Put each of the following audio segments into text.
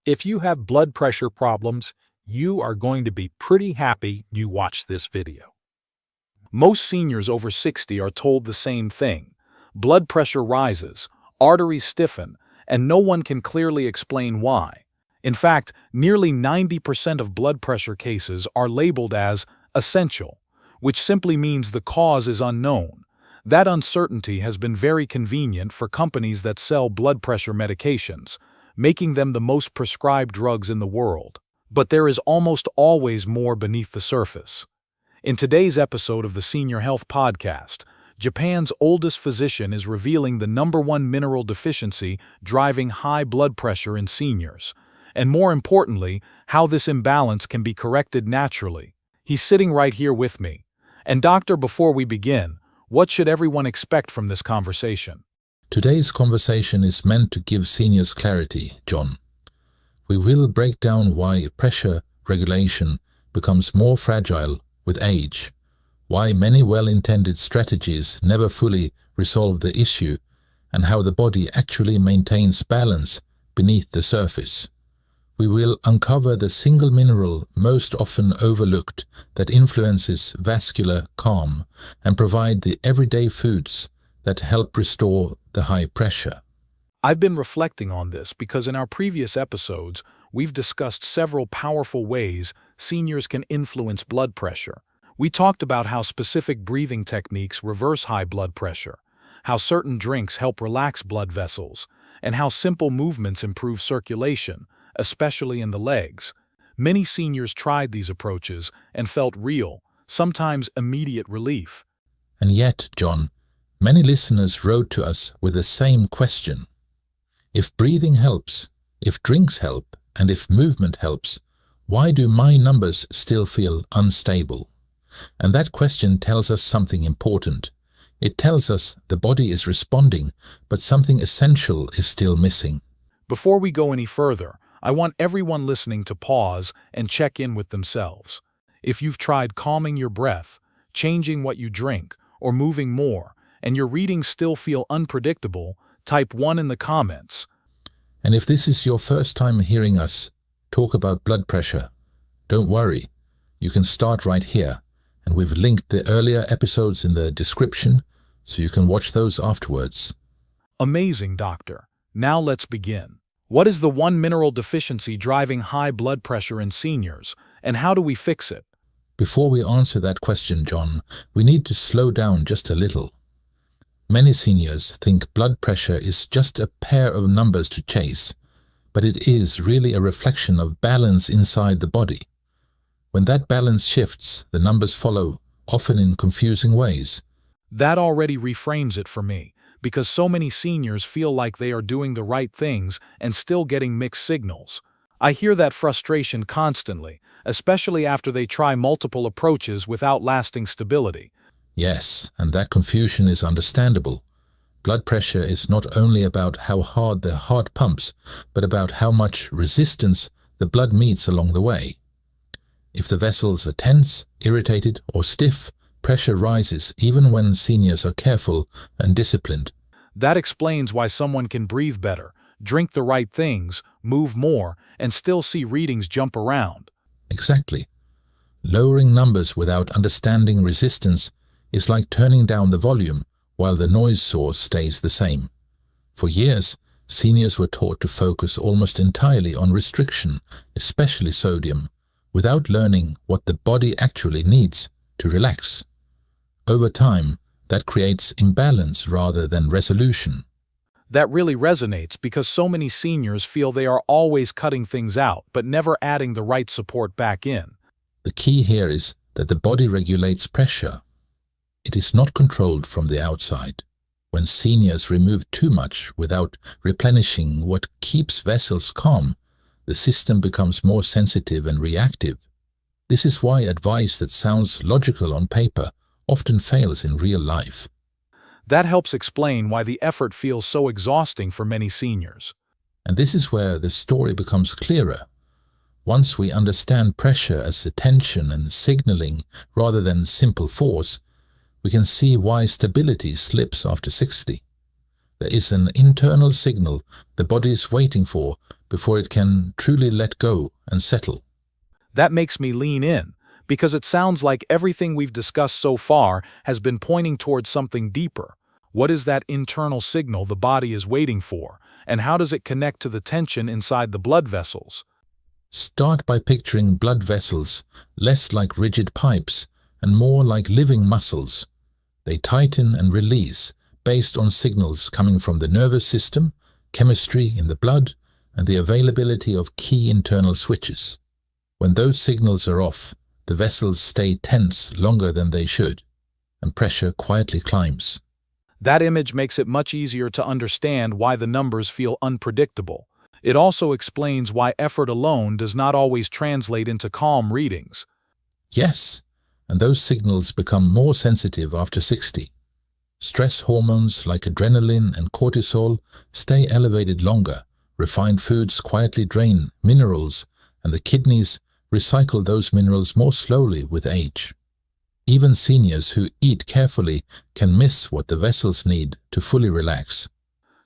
If you have blood pressure problems, you are going to be pretty happy you watched this video. Most seniors over 60 are told the same thing. Blood pressure rises, arteries stiffen, and no one can clearly explain why. In fact, nearly 90% of blood pressure cases are labeled as essential, which simply means the cause is unknown. That uncertainty has been very convenient for companies that sell blood pressure medications, making them the most prescribed drugs in the world. But there is almost always more beneath the surface. In today's episode of the Senior Health Podcast, Japan's oldest physician is revealing the #1 mineral deficiency driving high blood pressure in seniors, and more importantly, how this imbalance can be corrected naturally. He's sitting right here with me. And doctor, before we begin, what should everyone expect from this conversation? Today's conversation is meant to give seniors clarity, John. We will break down why pressure regulation becomes more fragile with age, why many well-intended strategies never fully resolve the issue, and how the body actually maintains balance beneath the surface. We will uncover the single mineral most often overlooked that influences vascular calm and provide the everyday foods that help restore the high pressure. I've been reflecting on this because in our previous episodes, we've discussed several powerful ways seniors can influence blood pressure. We talked about how specific breathing techniques reverse high blood pressure, how certain drinks help relax blood vessels, and how simple movements improve circulation, especially in the legs. Many seniors tried these approaches and felt real, sometimes immediate relief. And yet, John, many listeners wrote to us with the same question. If breathing helps, if drinks help, and if movement helps, why do my numbers still feel unstable? And that question tells us something important. It tells us the body is responding, but something essential is still missing. Before we go any further, I want everyone listening to pause and check in with themselves. If you've tried calming your breath, changing what you drink, or moving more, and your readings still feel unpredictable, type 1 in the comments. And if this is your first time hearing us talk about blood pressure, don't worry. You can start right here, and we've linked the earlier episodes in the description so you can watch those afterwards. Amazing, doctor. Now let's begin. What is the one mineral deficiency driving high blood pressure in seniors, and how do we fix it? Before we answer that question, John, we need to slow down just a little. Many seniors think blood pressure is just a pair of numbers to chase, but it is really a reflection of balance inside the body. When that balance shifts, the numbers follow, often in confusing ways. That already reframes it for me, because so many seniors feel like they are doing the right things and still getting mixed signals. I hear that frustration constantly, especially after they try multiple approaches without lasting stability. Yes, and that confusion is understandable. Blood pressure is not only about how hard the heart pumps, but about how much resistance the blood meets along the way. If the vessels are tense, irritated, or stiff, pressure rises even when seniors are careful and disciplined. That explains why someone can breathe better, drink the right things, move more, and still see readings jump around. Exactly. Lowering numbers without understanding resistance is like turning down the volume while the noise source stays the same. For years, seniors were taught to focus almost entirely on restriction, especially sodium, without learning what the body actually needs to relax. Over time, that creates imbalance rather than resolution. That really resonates because so many seniors feel they are always cutting things out but never adding the right support back in. The key here is that the body regulates pressure. It is not controlled from the outside. When seniors remove too much without replenishing what keeps vessels calm, the system becomes more sensitive and reactive. This is why advice that sounds logical on paper often fails in real life. That helps explain why the effort feels so exhausting for many seniors. And this is where the story becomes clearer. Once we understand pressure as a tension and signaling rather than simple force, we can see why stability slips after 60. There is an internal signal the body is waiting for before it can truly let go and settle. That makes me lean in, because it sounds like everything we've discussed so far has been pointing towards something deeper. What is that internal signal the body is waiting for, and how does it connect to the tension inside the blood vessels? Start by picturing blood vessels less like rigid pipes and more like living muscles. They tighten and release based on signals coming from the nervous system, chemistry in the blood, and the availability of key internal switches. When those signals are off, the vessels stay tense longer than they should, and pressure quietly climbs. That image makes it much easier to understand why the numbers feel unpredictable. It also explains why effort alone does not always translate into calm readings. Yes, and those signals become more sensitive after 60. Stress hormones like adrenaline and cortisol stay elevated longer, refined foods quietly drain minerals, and the kidneys recycle those minerals more slowly with age. Even seniors who eat carefully can miss what the vessels need to fully relax.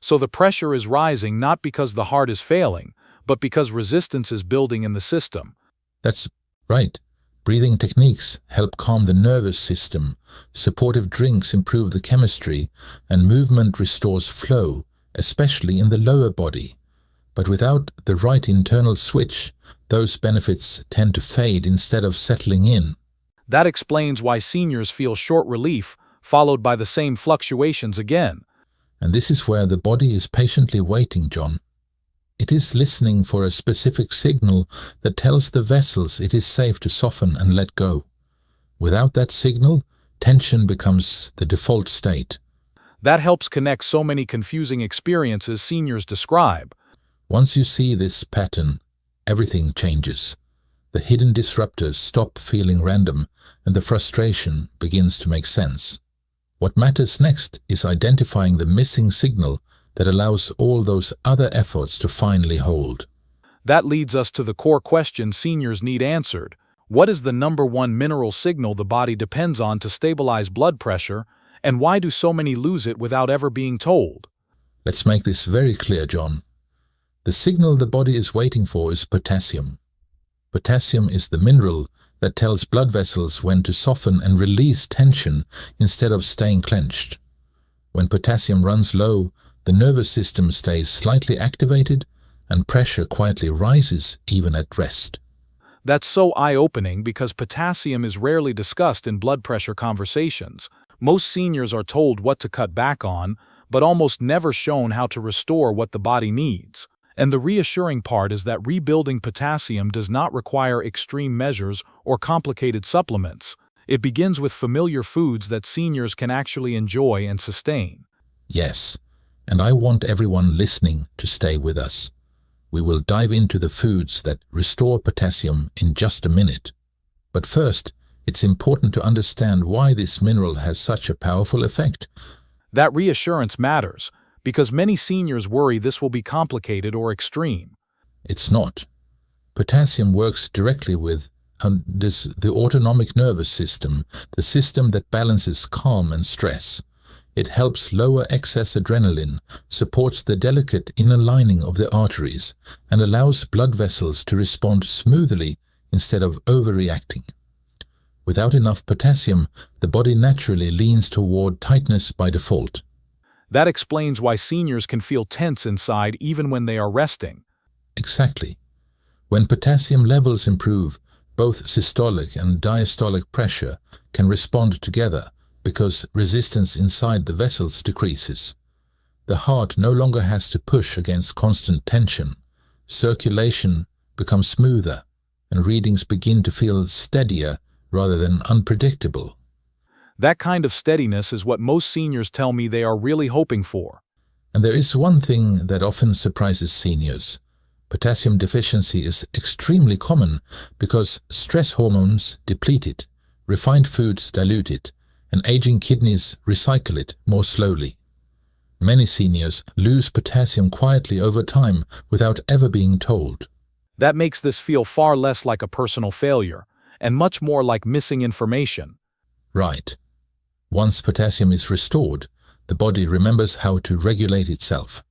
So the pressure is rising not because the heart is failing, but because resistance is building in the system. That's right. Breathing techniques help calm the nervous system, supportive drinks improve the chemistry, and movement restores flow, especially in the lower body. But without the right internal switch, those benefits tend to fade instead of settling in. That explains why seniors feel short relief, followed by the same fluctuations again. And this is where the body is patiently waiting, John. It is listening for a specific signal that tells the vessels it is safe to soften and let go. Without that signal, tension becomes the default state. That helps connect so many confusing experiences seniors describe. Once you see this pattern, everything changes. The hidden disruptors stop feeling random, and the frustration begins to make sense. What matters next is identifying the missing signal that allows all those other efforts to finally hold. That leads us to the core question seniors need answered. What is the number one mineral signal the body depends on to stabilize blood pressure, and why do so many lose it without ever being told? Let's make this very clear, John. The signal the body is waiting for is potassium. Potassium is the mineral that tells blood vessels when to soften and release tension instead of staying clenched. When potassium runs low, the nervous system stays slightly activated and pressure quietly rises even at rest. That's so eye-opening because potassium is rarely discussed in blood pressure conversations. Most seniors are told what to cut back on, but almost never shown how to restore what the body needs. And the reassuring part is that rebuilding potassium does not require extreme measures or complicated supplements. It begins with familiar foods that seniors can actually enjoy and sustain. Yes, and I want everyone listening to stay with us. We will dive into the foods that restore potassium in just a minute. But first, it's important to understand why this mineral has such a powerful effect. That reassurance matters, because many seniors worry this will be complicated or extreme. It's not. Potassium works directly with the autonomic nervous system, the system that balances calm and stress. It helps lower excess adrenaline, supports the delicate inner lining of the arteries, and allows blood vessels to respond smoothly instead of overreacting. Without enough potassium, the body naturally leans toward tightness by default. That explains why seniors can feel tense inside even when they are resting. Exactly. When potassium levels improve, both systolic and diastolic pressure can respond together because resistance inside the vessels decreases. The heart no longer has to push against constant tension. Circulation becomes smoother, and readings begin to feel steadier rather than unpredictable. That kind of steadiness is what most seniors tell me they are really hoping for. And there is one thing that often surprises seniors. Potassium deficiency is extremely common because stress hormones deplete it, refined foods dilute it, and aging kidneys recycle it more slowly. Many seniors lose potassium quietly over time without ever being told. That makes this feel far less like a personal failure, and much more like missing information. Right. Once potassium is restored, the body remembers how to regulate itself.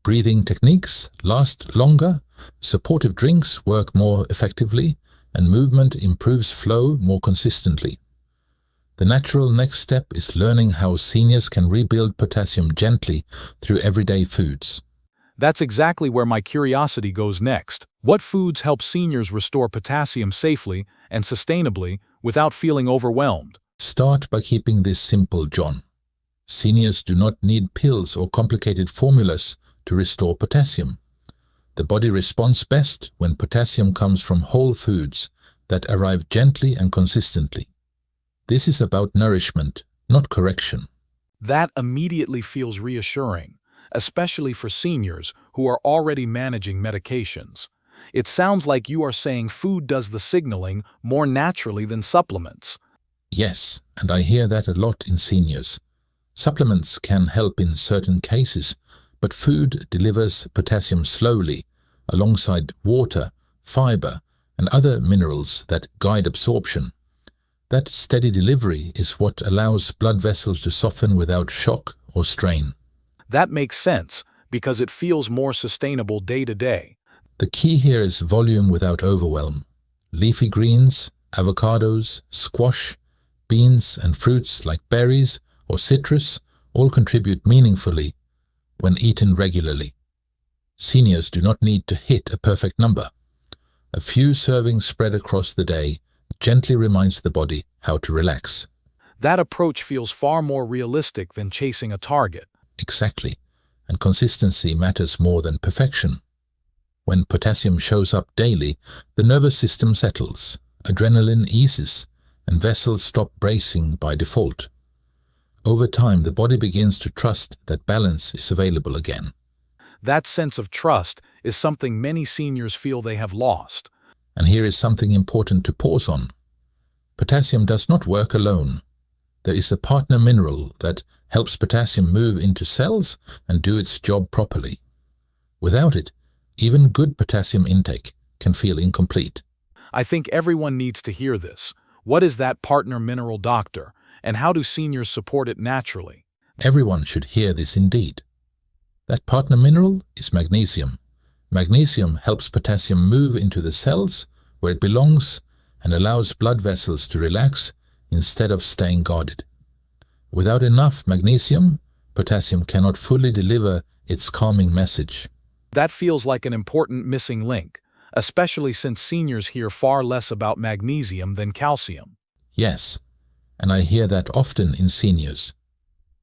breathing techniques last longer, supportive drinks work more effectively, and movement improves flow more consistently. The natural next step is learning how seniors can rebuild potassium gently through everyday foods. That's exactly where my curiosity goes next. What foods help seniors restore potassium safely and sustainably without feeling overwhelmed? Start by keeping this simple, John. Seniors do not need pills or complicated formulas to restore potassium. The body responds best when potassium comes from whole foods that arrive gently and consistently. This is about nourishment, not correction. That immediately feels reassuring, especially for seniors who are already managing medications. It sounds like you are saying food does the signaling more naturally than supplements. Yes, and I hear that a lot in seniors. Supplements can help in certain cases, but food delivers potassium slowly, alongside water, fiber, and other minerals that guide absorption. That steady delivery is what allows blood vessels to soften without shock or strain. That makes sense because it feels more sustainable day to day. The key here is volume without overwhelm. Leafy greens, avocados, squash, beans, and fruits like berries or citrus all contribute meaningfully when eaten regularly. Seniors do not need to hit a perfect number. A few servings spread across the day gently reminds the body how to relax. That approach feels far more realistic than chasing a target. Exactly, and consistency matters more than perfection. When potassium shows up daily, the nervous system settles, adrenaline eases, and vessels stop bracing by default. Over time, the body begins to trust that balance is available again. That sense of trust is something many seniors feel they have lost. And here is something important to pause on. Potassium does not work alone. There is a partner mineral that helps potassium move into cells and do its job properly. Without it, even good potassium intake can feel incomplete. I think everyone needs to hear this. What is that partner mineral, doctor, and how do seniors support it naturally? Everyone should hear this indeed. That partner mineral is magnesium. Magnesium helps potassium move into the cells where it belongs and allows blood vessels to relax instead of staying guarded. Without enough magnesium, potassium cannot fully deliver its calming message. That feels like an important missing link, especially since seniors hear far less about magnesium than calcium. Yes, and I hear that often in seniors.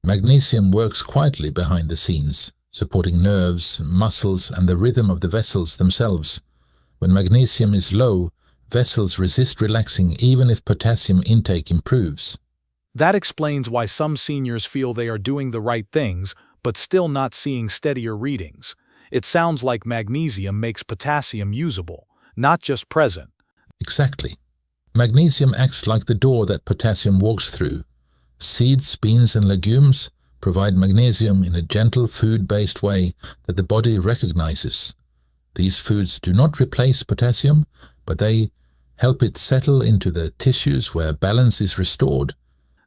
Magnesium works quietly behind the scenes, supporting nerves, muscles, and the rhythm of the vessels themselves. When magnesium is low, vessels resist relaxing even if potassium intake improves. That explains why some seniors feel they are doing the right things, but still not seeing steadier readings. It sounds like magnesium makes potassium usable, not just present. Exactly. Magnesium acts like the door that potassium walks through. Seeds, beans, and legumes provide magnesium in a gentle food-based way that the body recognizes. These foods do not replace potassium, but they help it settle into the tissues where balance is restored.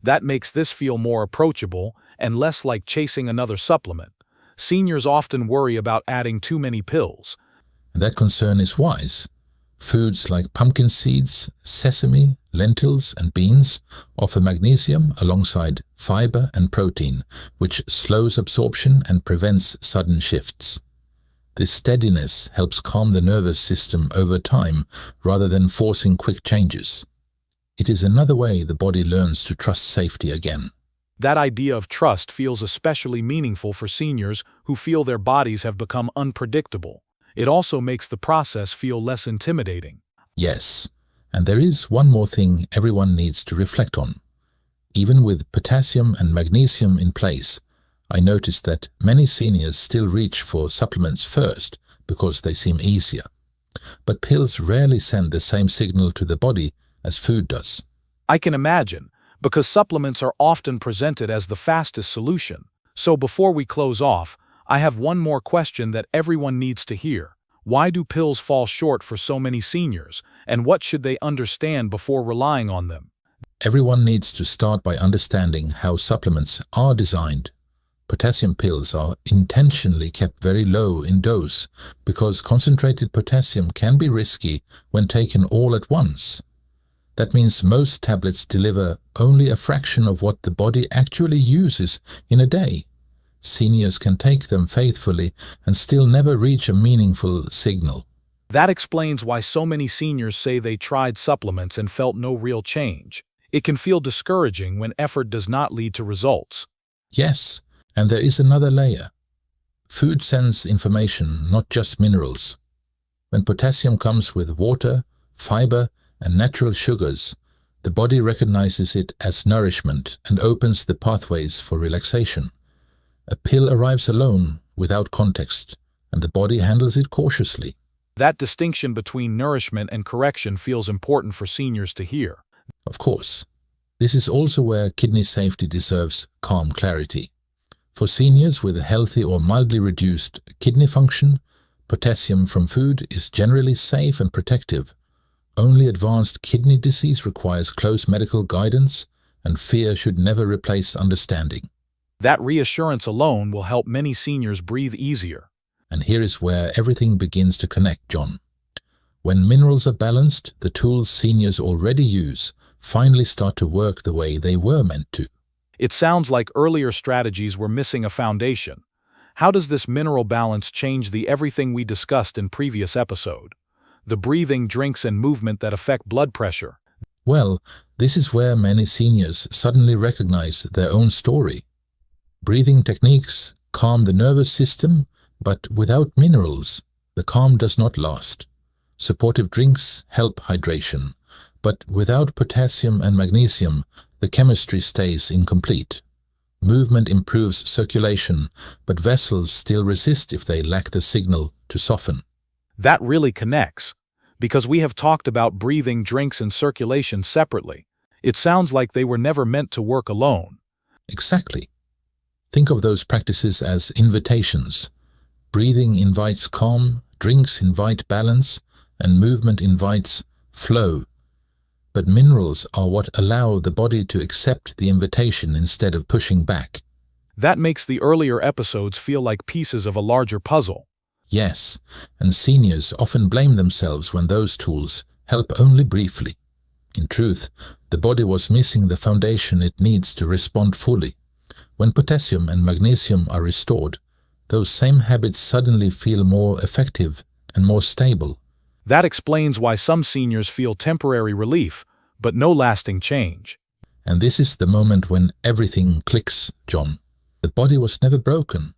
That makes this feel more approachable and less like chasing another supplement. Seniors often worry about adding too many pills. And that concern is wise. Foods like pumpkin seeds, sesame, lentils, and beans offer magnesium alongside fiber and protein, which slows absorption and prevents sudden shifts. This steadiness helps calm the nervous system over time rather than forcing quick changes. It is another way the body learns to trust safety again. That idea of trust feels especially meaningful for seniors who feel their bodies have become unpredictable. It also makes the process feel less intimidating. Yes, and there is one more thing everyone needs to reflect on. Even with potassium and magnesium in place, I noticed that many seniors still reach for supplements first because they seem easier. But pills rarely send the same signal to the body as food does. I can imagine, because supplements are often presented as the fastest solution. So before we close off, I have one more question that everyone needs to hear. Why do pills fall short for so many seniors, and what should they understand before relying on them? Everyone needs to start by understanding how supplements are designed. Potassium pills are intentionally kept very low in dose because concentrated potassium can be risky when taken all at once. That means most tablets deliver only a fraction of what the body actually uses in a day. Seniors can take them faithfully and still never reach a meaningful signal. That explains why so many seniors say they tried supplements and felt no real change. It can feel discouraging when effort does not lead to results. Yes, and there is another layer. Food sends information, not just minerals. When potassium comes with water, fiber, and natural sugars, the body recognizes it as nourishment and opens the pathways for relaxation. A pill arrives alone, without context, and the body handles it cautiously. That distinction between nourishment and correction feels important for seniors to hear. Of course, this is also where kidney safety deserves calm clarity. For seniors with a healthy or mildly reduced kidney function, potassium from food is generally safe and protective. Only advanced kidney disease requires close medical guidance, and fear should never replace understanding. That reassurance alone will help many seniors breathe easier. And here is where everything begins to connect, John. When minerals are balanced, the tools seniors already use finally start to work the way they were meant to. It sounds like earlier strategies were missing a foundation. How does this mineral balance change the everything we discussed in previous episode? The breathing, drinks, and movement that affect blood pressure. Well, this is where many seniors suddenly recognize their own story. Breathing techniques calm the nervous system, but without minerals, the calm does not last. Supportive drinks help hydration, but without potassium and magnesium, the chemistry stays incomplete. Movement improves circulation, but vessels still resist if they lack the signal to soften. That really connects, because we have talked about breathing, drinks, and circulation separately. It sounds like they were never meant to work alone. Exactly. Think of those practices as invitations. Breathing invites calm, drinks invite balance, and movement invites flow. But minerals are what allow the body to accept the invitation instead of pushing back. That makes the earlier episodes feel like pieces of a larger puzzle. Yes, and seniors often blame themselves when those tools help only briefly. In truth, the body was missing the foundation it needs to respond fully. When potassium and magnesium are restored, those same habits suddenly feel more effective and more stable. That explains why some seniors feel temporary relief, but no lasting change. And this is the moment when everything clicks, John. The body was never broken.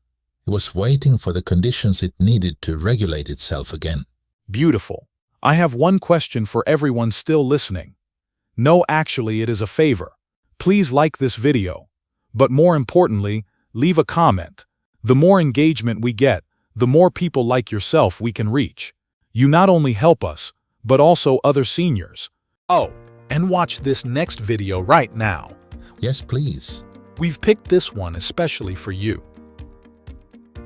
It was waiting for the conditions it needed to regulate itself again. Beautiful. I have one question for everyone still listening. No, actually, it is a favor. Please like this video. But more importantly, leave a comment. The more engagement we get, the more people like yourself we can reach. You not only help us, but also other seniors. Oh, and watch this next video right now. Yes, please. We've picked this one especially for you.